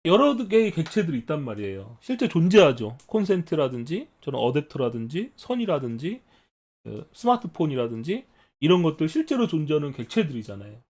여러 개의 객체들이 있단 말이에요. 실제 존재하죠. 콘센트라든지, 저런 어댑터라든지, 선이라든지, 스마트폰이라든지, 이런 것들 실제로 존재하는 객체들이잖아요.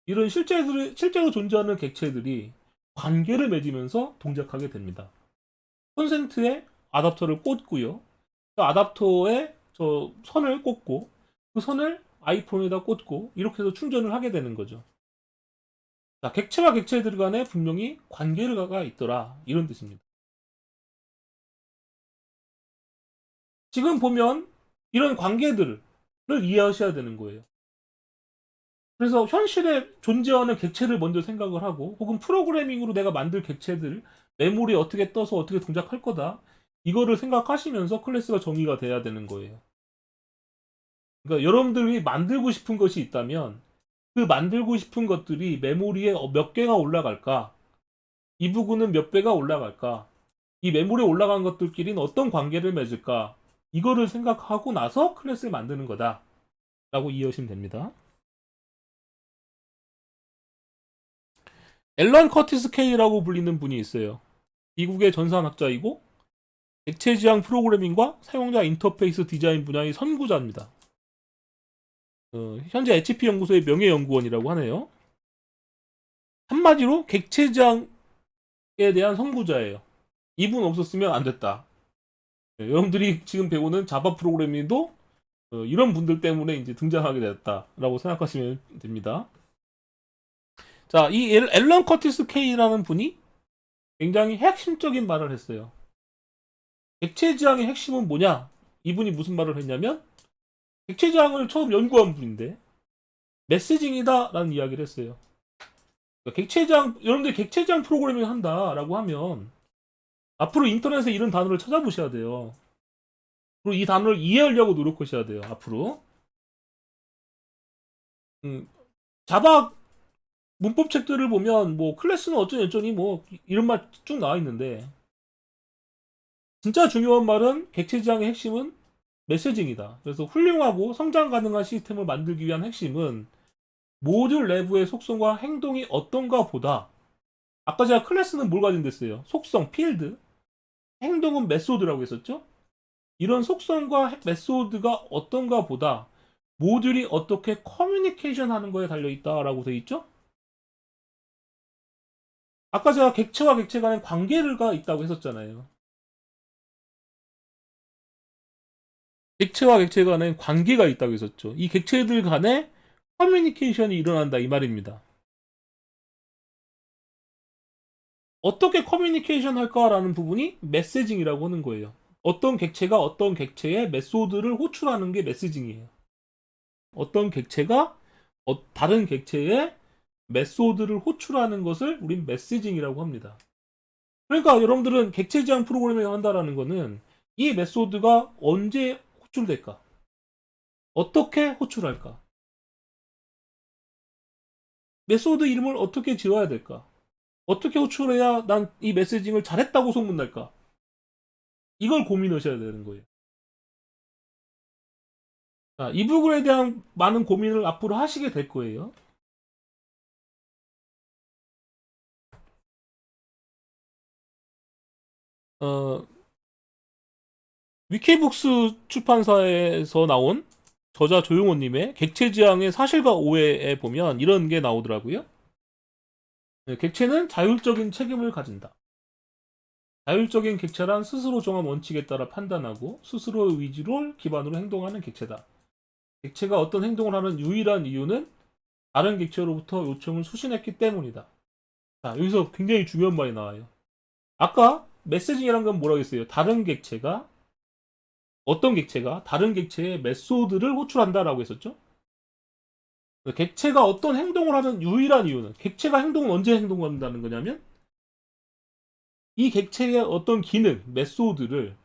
이런 실제로 존재하는 객체들이 관계를 맺으면서 동작하게 됩니다. 콘센트에 아답터를 꽂고요. 그 아답터에 저 선을 꽂고, 그 선을 아이폰에다 꽂고, 이렇게 해서 충전을 하게 되는 거죠. 자, 객체와 객체들 간에 분명히 관계가 있더라. 이런 뜻입니다. 지금 보면 이런 관계들을 이해하셔야 되는 거예요. 그래서 현실에 존재하는 객체를 먼저 생각을 하고, 혹은 프로그래밍으로 내가 만들 객체들, 메모리에 어떻게 떠서 어떻게 동작할 거다. 이거를 생각하시면서 클래스가 정의가 돼야 되는 거예요. 그러니까 여러분들이 만들고 싶은 것이 있다면, 그 만들고 싶은 것들이 메모리에 몇 개가 올라갈까? 이 부분은 몇 배가 올라갈까? 이 메모리에 올라간 것들끼리는 어떤 관계를 맺을까? 이거를 생각하고 나서 클래스를 만드는 거다. 라고 이해하시면 됩니다. 앨런 커티스 K라고 불리는 분이 있어요. 미국의 전산학자이고 액체 지향 프로그래밍과 사용자 인터페이스 디자인 분야의 선구자입니다. 현재 HP 연구소의 명예연구원이라고 하네요. 한마디로 객체 지향에 대한 선구자예요. 이분 없었으면 안 됐다. 여러분들이 지금 배우는 자바 프로그래밍도 이런 분들 때문에 이제 등장하게 됐다라고 생각하시면 됩니다. 자, 이 앨런 커티스 K라는 분이 굉장히 핵심적인 말을 했어요. 객체 지향의 핵심은 뭐냐? 이분이 무슨 말을 했냐면 객체 지향을 처음 연구한 분인데 메시징이다라는 이야기를 했어요. 그러니까 객체 지향, 여러분들 객체 지향 프로그래밍 한다라고 하면 앞으로 인터넷에 이런 단어를 찾아보셔야 돼요. 그리고 이 단어를 이해하려고 노력하셔야 돼요. 앞으로. 자바 문법 책들을 보면 뭐 클래스는 어쩌니 어쩌니 뭐 이런 말 쭉 나와 있는데 진짜 중요한 말은 객체 지향의 핵심은 메시징이다. 그래서 훌륭하고 성장 가능한 시스템을 만들기 위한 핵심은 모듈 내부의 속성과 행동이 어떤가 보다. 아까 제가 클래스는 뭘 가진댔어요? 속성, 필드. 행동은 메소드라고 했었죠? 이런 속성과 메소드가 어떤가 보다 모듈이 어떻게 커뮤니케이션 하는 거에 달려있다라고 돼 있죠? 아까 제가 객체와 객체 간의 관계가 있다고 했었잖아요. 객체와 객체 간에 관계가 있다고 했었죠. 이 객체들 간에 커뮤니케이션이 일어난다 이 말입니다. 어떻게 커뮤니케이션 할까라는 부분이 메시징이라고 하는 거예요. 어떤 객체가 어떤 객체의 메소드를 호출하는 게 메시징이에요. 어떤 객체가 다른 객체의 메소드를 호출하는 것을 우린 메시징이라고 합니다. 그러니까 여러분들은 객체 지향 프로그래밍을 한다라는 거는 이 메소드가 언제 호출될까? 어떻게 호출할까? 메소드 이름을 어떻게 지어야 될까? 어떻게 호출해야 난 이 메시징을 잘했다고 소문날까? 이걸 고민하셔야 되는 거예요. 자, 이 부분에 대한 많은 고민을 앞으로 하시게 될 거예요. 어, 위키북스 출판사에서 나온 저자 조용호님의 객체지향의 사실과 오해에 보면 이런 게 나오더라고요. 네, 객체는 자율적인 책임을 가진다. 자율적인 객체란 스스로 정한 원칙에 따라 판단하고 스스로의 위주를 기반으로 행동하는 객체다. 객체가 어떤 행동을 하는 유일한 이유는 다른 객체로부터 요청을 수신했기 때문이다. 자, 여기서 굉장히 중요한 말이 나와요. 아까 메시징이란 건 뭐라고 했어요? 다른 객체가 어떤 객체가 다른 객체의 메소드를 호출한다라고 했었죠? 객체가 어떤 행동을 하는 유일한 이유는 객체가 행동은 언제 행동한다는 거냐면 이 객체의 어떤 기능, 메소드를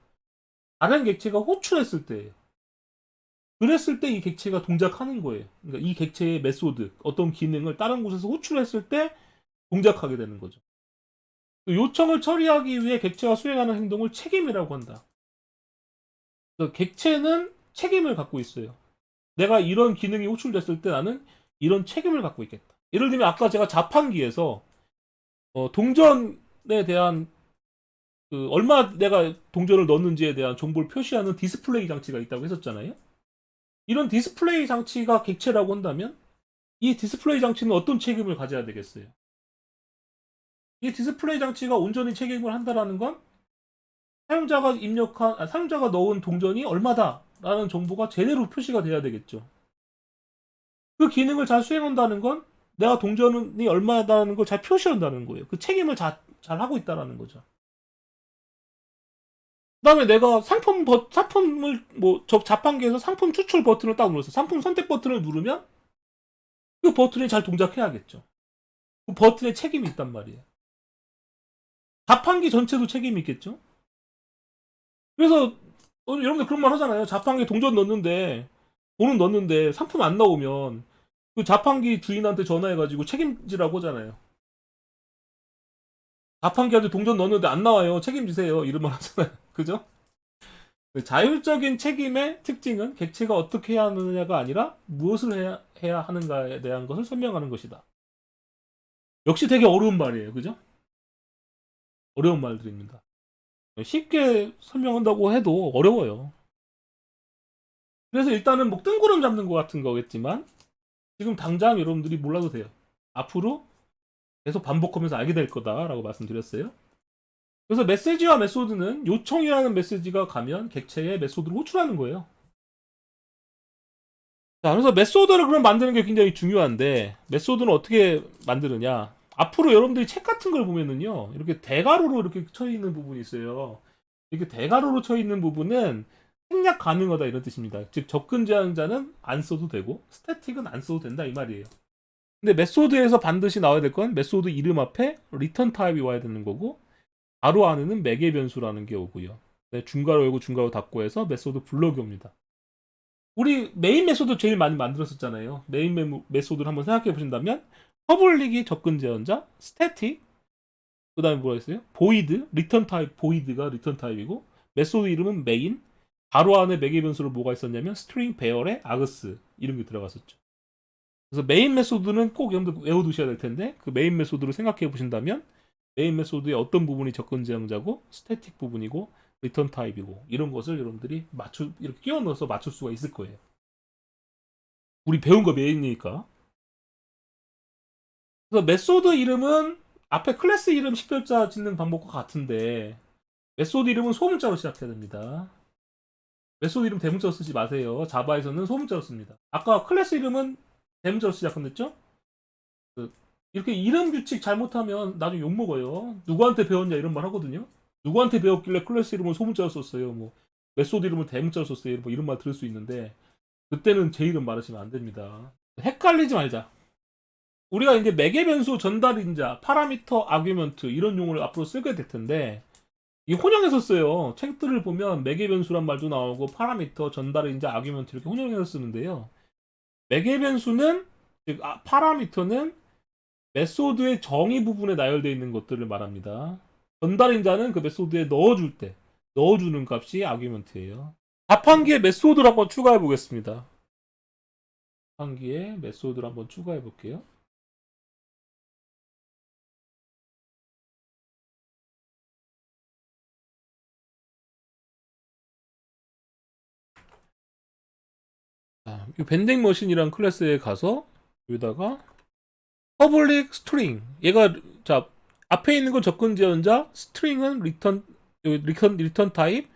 다른 객체가 호출했을 때예요. 그랬을 때 이 객체가 동작하는 거예요. 그러니까 이 객체의 메소드, 어떤 기능을 다른 곳에서 호출했을 때 동작하게 되는 거죠. 요청을 처리하기 위해 객체가 수행하는 행동을 책임이라고 한다. 그래서 객체는 책임을 갖고 있어요. 내가 이런 기능이 호출됐을 때 나는 이런 책임을 갖고 있겠다. 예를 들면 아까 제가 자판기에서 동전 동전에 대한 얼마 내가 동전을 넣었는지에 대한 정보를 표시하는 디스플레이 장치가 있다고 했었잖아요. 이런 디스플레이 장치가 객체라고 한다면 이 디스플레이 장치는 어떤 책임을 가져야 되겠어요? 이 디스플레이 장치가 온전히 책임을 한다라는 건 사용자가 넣은 동전이 얼마다라는 정보가 제대로 표시가 돼야 되겠죠. 그 기능을 잘 수행한다는 건 내가 동전이 얼마다라는 걸 잘 표시한다는 거예요. 그 책임을 잘 하고 있다라는 거죠. 그다음에 내가 상품을 자판기에서 상품 추출 버튼을 딱 눌렀어. 상품 선택 버튼을 누르면 그 버튼이 잘 동작해야겠죠. 그 버튼에 책임이 있단 말이에요. 자판기 전체도 책임이 있겠죠. 그래서 여러분들 그런 말 하잖아요. 자판기 동전 넣는데 돈은 넣는데 상품 안 나오면 그 자판기 주인한테 전화해가지고 책임지라고 하잖아요. 자판기한테 동전 넣었는데 안 나와요. 책임지세요. 이런 말 하잖아요. 그죠? 자율적인 책임의 특징은 객체가 어떻게 해야 하느냐가 아니라 무엇을 해야 하는가에 대한 것을 설명하는 것이다. 역시 되게 어려운 말이에요. 그죠? 어려운 말들입니다. 쉽게 설명한다고 해도 어려워요. 그래서 일단은 뭐 뜬구름 잡는 것 같은 거겠지만 지금 당장 여러분들이 몰라도 돼요. 앞으로 계속 반복하면서 알게 될 거다라고 말씀드렸어요. 그래서 메시지와 메소드는 요청이라는 메시지가 가면 객체의 메소드를 호출하는 거예요. 자, 그래서 메소드를 그럼 만드는 게 굉장히 중요한데 메소드는 어떻게 만드느냐? 앞으로 여러분들이 책 같은 걸 보면은요, 이렇게 대괄호로 이렇게 쳐 있는 부분이 있어요. 이렇게 대괄호로 쳐 있는 부분은 생략 가능하다 이런 뜻입니다. 즉 접근 제한자는 안 써도 되고 스태틱은 안 써도 된다 이 말이에요. 근데 메소드에서 반드시 나와야 될 건 메소드 이름 앞에 리턴 타입이 와야 되는 거고 바로 안에는 매개 변수라는 게 오고요. 네, 중괄호 열고 중괄호 닫고 해서 메소드 블럭이 옵니다. 우리 메인 메소드 제일 많이 만들었었잖아요. 메인 메소드를 한번 생각해 보신다면 퍼블릭이 접근 제한자, 스태틱, 그 다음에 뭐가 있어요? 보이드, 리턴 타입, 보이드가 리턴 타입이고 메소드 이름은 메인, 바로 안에 매개 변수로 뭐가 있었냐면 스트링 배열에 아그스 이런 게 들어갔었죠. 그래서 메인 메소드는 꼭 여러분들 외워두셔야 될 텐데 그 메인 메소드를 생각해 보신다면 메인 메소드의 어떤 부분이 접근 제한자고 스태틱 부분이고 리턴 타입이고 이런 것을 여러분들이 이렇게 끼워 넣어서 맞출 수가 있을 거예요. 우리 배운 거 메인이니까. 그래서 메소드 이름은 앞에 클래스 이름 식별자 짓는 방법과 같은데 메소드 이름은 소문자로 시작해야 됩니다. 메소드 이름 대문자로 쓰지 마세요. 자바에서는 소문자로 씁니다. 아까 클래스 이름은 대문자로 시작했죠? 이렇게 이름 규칙 잘못하면 나중에 욕먹어요. 누구한테 배웠냐 이런 말 하거든요. 누구한테 배웠길래 클래스 이름을 소문자로 썼어요. 뭐 메소드 이름을 대문자로 썼어요. 뭐 이런 말 들을 수 있는데 그때는 제 이름 말하시면 안 됩니다. 헷갈리지 말자. 우리가 이제 매개 변수 전달인자, 파라미터, 아규먼트 이런 용어를 앞으로 쓰게 될 텐데 이 혼용해서 써요. 책들을 보면 매개 변수란 말도 나오고 파라미터, 전달인자, 아규먼트 이렇게 혼용해서 쓰는데요. 매개 변수는 즉 파라미터는 메소드의 정의 부분에 나열되어 있는 것들을 말합니다. 전달인자는 그 메소드에 넣어주는 값이 아규먼트예요. 자판기에 메소드를 한번 추가해 보겠습니다. 자판기에 메소드를 한번 추가해 볼게요. 자, 이 밴딩 머신이란 클래스에 가서 여기다가 퍼블릭 스트링 얘가 자 앞에 있는 건 접근 지원자, 스트링은 리턴 타입,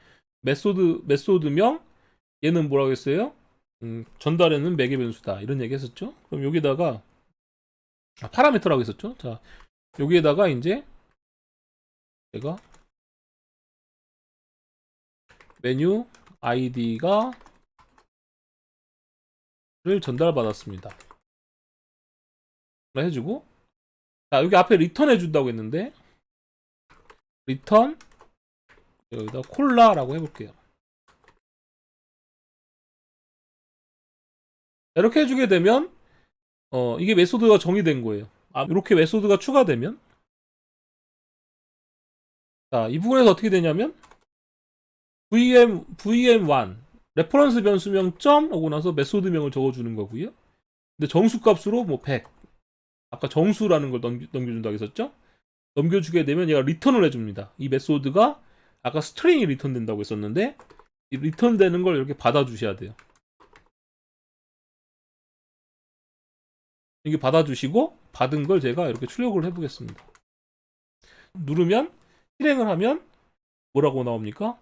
메소드명 얘는 뭐라고 했어요? 전달에는 매개 변수다 이런 얘기 했었죠. 그럼 여기다가 파라미터라고 했었죠. 자 여기에다가 이제 제가 메뉴 아이디가 를 전달받았습니다. 해주고 자 여기 앞에 리턴 해준다고 했는데 리턴 여기다 콜라라고 해볼게요. 이렇게 해주게 되면 이게 메소드가 정의된 거예요. 이렇게 메소드가 추가되면 자 이 부분에서 어떻게 되냐면 VM1 레퍼런스 변수명 점 하고 나서 메소드명을 적어주는 거고요. 근데 정수값으로 뭐 100 아까 정수라는 걸 넘겨준다고 했었죠. 넘겨주게 되면 얘가 리턴을 해줍니다. 이 메소드가 아까 스트링이 리턴된다고 했었는데 이 리턴되는 걸 이렇게 받아주셔야 돼요. 이게 받아주시고 받은 걸 제가 이렇게 출력을 해보겠습니다. 누르면 실행을 하면 뭐라고 나옵니까?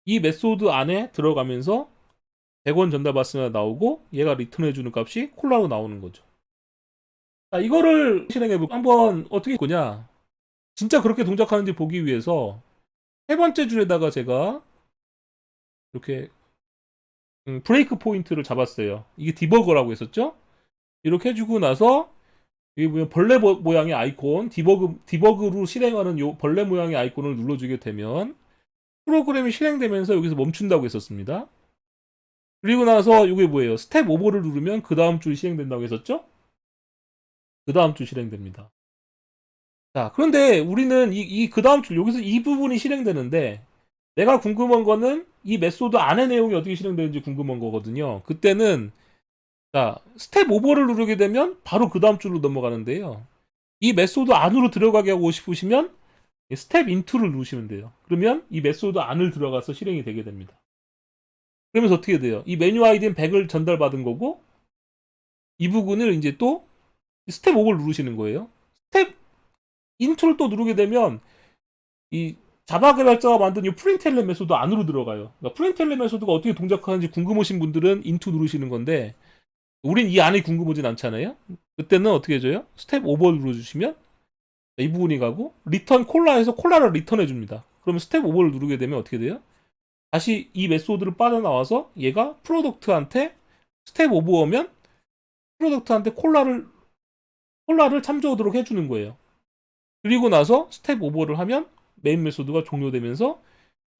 이 메소드 안에 들어가면서 100원 전달받으면 나오고 얘가 리턴해주는 값이 콜라로 나오는 거죠. 자, 이거를 실행해볼까? 한번 어떻게 거냐? 진짜 그렇게 동작하는지 보기 위해서 세 번째 줄에다가 제가 이렇게 브레이크 포인트를 잡았어요. 이게 디버거라고 했었죠? 이렇게 해주고 나서 여기 보면 벌레 모양의 아이콘, 디버그로 실행하는 요 벌레 모양의 아이콘을 눌러주게 되면 프로그램이 실행되면서 여기서 멈춘다고 했었습니다. 그리고 나서 이게 뭐예요? 스텝 오버를 누르면 그 다음 줄 실행된다고 했었죠? 그 다음 줄 실행됩니다. 자, 그런데 우리는 그 다음 줄, 여기서 이 부분이 실행되는데 내가 궁금한 거는 이 메소드 안의 내용이 어떻게 실행되는지 궁금한 거거든요. 그때는 자, 스텝 오버를 누르게 되면 바로 그 다음 줄로 넘어가는데요. 이 메소드 안으로 들어가게 하고 싶으시면 스텝 인투를 누르시면 돼요. 그러면 이 메소드 안을 들어가서 실행이 되게 됩니다. 그러면서 어떻게 돼요? 이 메뉴 아이디는 100을 전달받은 거고 이 부분을 이제 또 스텝 오버를 누르시는 거예요. 스텝 인투를 또 누르게 되면 이 자바 개발자가 만든 이 프린트엘레 메소드 안으로 들어가요. 그러니까 프린트엘레 메소드가 어떻게 동작하는지 궁금하신 분들은 인투 누르시는 건데 우린 이 안이 궁금하진 않잖아요. 그때는 어떻게 해줘요? 스텝 오버 눌러주시면 이 부분이 가고 리턴 콜라에서 콜라를 리턴해 줍니다. 그러면 스텝 오버를 누르게 되면 어떻게 돼요? 다시 이 메소드를 빠져나와서 얘가 프로덕트한테 스텝 오버하면 프로덕트한테 콜라를 참조하도록 해주는 거예요. 그리고 나서 스텝 오버를 하면 메인 메소드가 종료되면서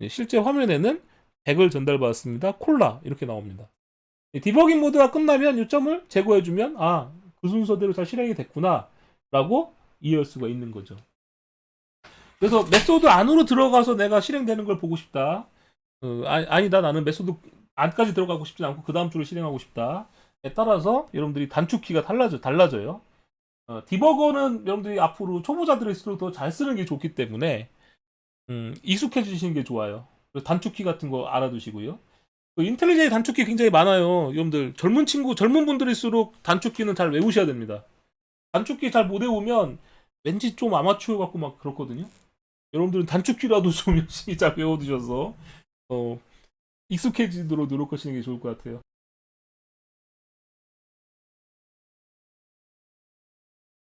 실제 화면에는 100을 전달받았습니다. 콜라 이렇게 나옵니다. 디버깅 모드가 끝나면 이 점을 제거해주면 아, 그 순서대로 잘 실행이 됐구나 라고 이해할 수가 있는 거죠. 그래서 메소드 안으로 들어가서 내가 실행되는 걸 보고 싶다. 아니다, 나는 메소드 안까지 들어가고 싶지 않고 그 다음 줄을 실행하고 싶다에 따라서 여러분들이 단축키가 달라져요. 디버거는 여러분들이 앞으로 초보자들일수록 더 잘 쓰는 게 좋기 때문에 익숙해지시는 게 좋아요. 단축키 같은 거 알아두시고요. 인텔리제이 단축키 굉장히 많아요. 여러분들 젊은 분들일수록 단축키는 잘 외우셔야 됩니다. 단축키 잘 못 외우면 왠지 좀 아마추어 같고 막 그렇거든요. 여러분들은 단축키라도 좀 열심히 잘 외워두셔서 익숙해지도록 노력하시는 게 좋을 것 같아요.